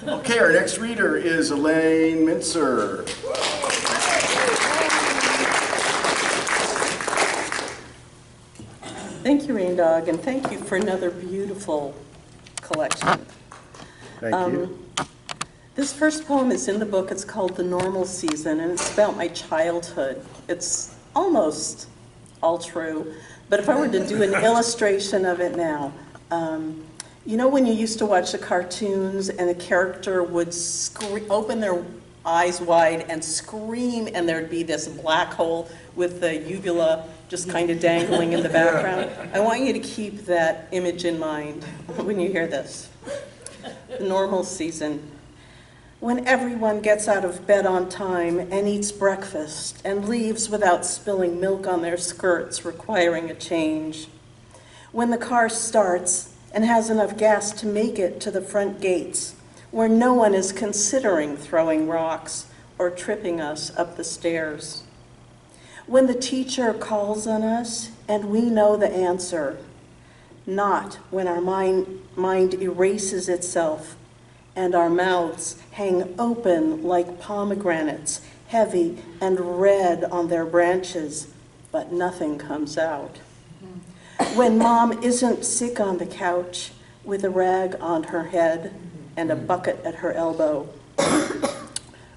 Okay, our next reader is Elaine Mintzer. Thank you, Rain Dog, and thank you for another beautiful collection. Thank you. This first poem is in the book. It's called The Normal Season, and it's about my childhood. It's almost all true, but if I were to do an illustration of it now, you know when you used to watch the cartoons and the character would open their eyes wide and scream, and there'd be this black hole with the uvula just kind of dangling in the background? I want you to keep that image in mind when you hear this. The normal season. When everyone gets out of bed on time and eats breakfast and leaves without spilling milk on their skirts, requiring a change. When the car starts and has enough gas to make it to the front gates, where no one is considering throwing rocks or tripping us up the stairs. When the teacher calls on us and we know the answer, not when our mind erases itself and our mouths hang open like pomegranates, heavy and red on their branches, but nothing comes out. When mom isn't sick on the couch with a rag on her head and a bucket at her elbow.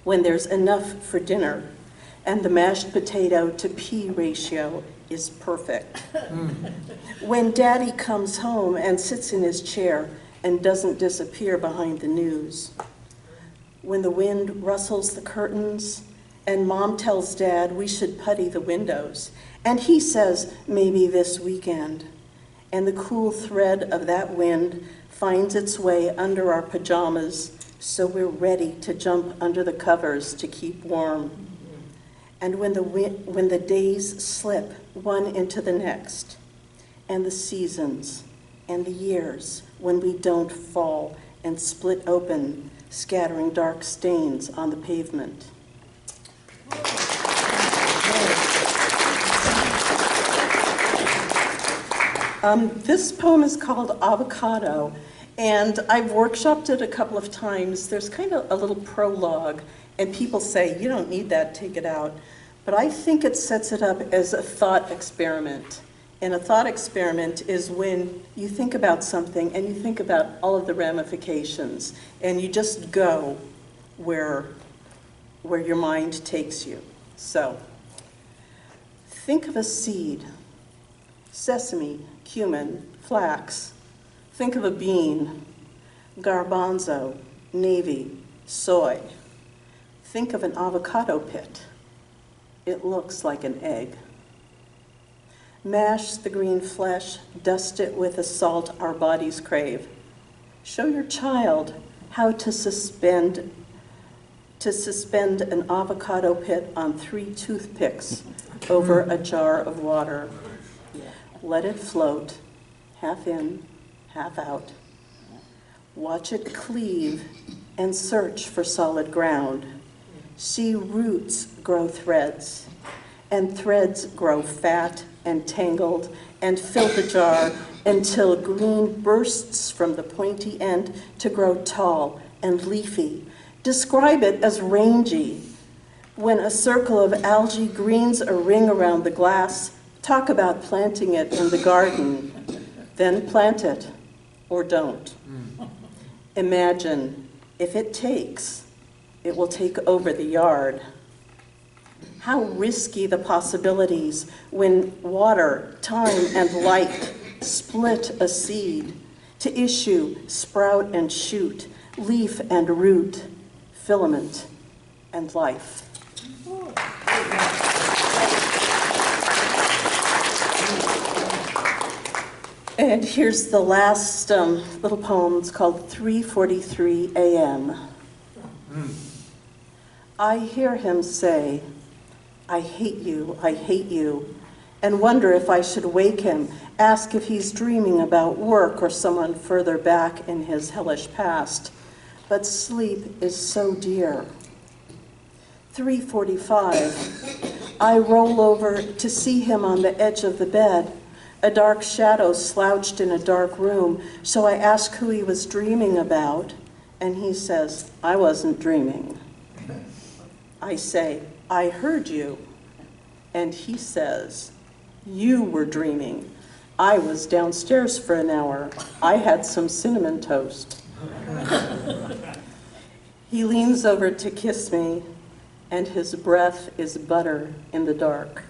When there's enough for dinner and the mashed potato to pea ratio is perfect. When daddy comes home and sits in his chair and doesn't disappear behind the news. When the wind rustles the curtains and mom tells dad we should putty the windows, and he says maybe this weekend, and the cool thread of that wind finds its way under our pajamas so we're ready to jump under the covers to keep warm. And when the days slip one into the next, and the seasons and the years when we don't fall and split open, scattering dark stains on the pavement. This poem is called Avocado, and I've workshopped it a couple of times. There's kind of a little prologue, and people say, you don't need that, take it out. But I think it sets it up as a thought experiment. And a thought experiment is when you think about something and you think about all of the ramifications, and you just go where your mind takes you. So, think of a seed: sesame, cumin, flax. Think of a bean: garbanzo, navy, soy. Think of an avocado pit. It looks like an egg. Mash the green flesh, dust it with the salt our bodies crave. Show your child how to suspend an avocado pit on 3 toothpicks over a jar of water. Let it float, half in, half out. Watch it cleave and search for solid ground. See roots grow threads, and threads grow fat and tangled and fill the jar until green bursts from the pointy end to grow tall and leafy. Describe it as rangy. When a circle of algae greens a ring around the glass, talk about planting it in the garden. Then plant it, or don't. Imagine, if it takes, it will take over the yard. How risky the possibilities when water, time, and light split a seed to issue, sprout and shoot, leaf and root, filament and life. And here's the last little poem. It's called 3:43 a.m. I hear him say, I hate you, and wonder if I should wake him, ask if he's dreaming about work or someone further back in his hellish past. But sleep is so dear. 3:45, I roll over to see him on the edge of the bed, a dark shadow slouched in a dark room, so I ask who he was dreaming about, And he says, I wasn't dreaming. I say, I heard you. And he says, you were dreaming. I was downstairs for an hour. I had some cinnamon toast. He leans over to kiss me, and his breath is butter in the dark.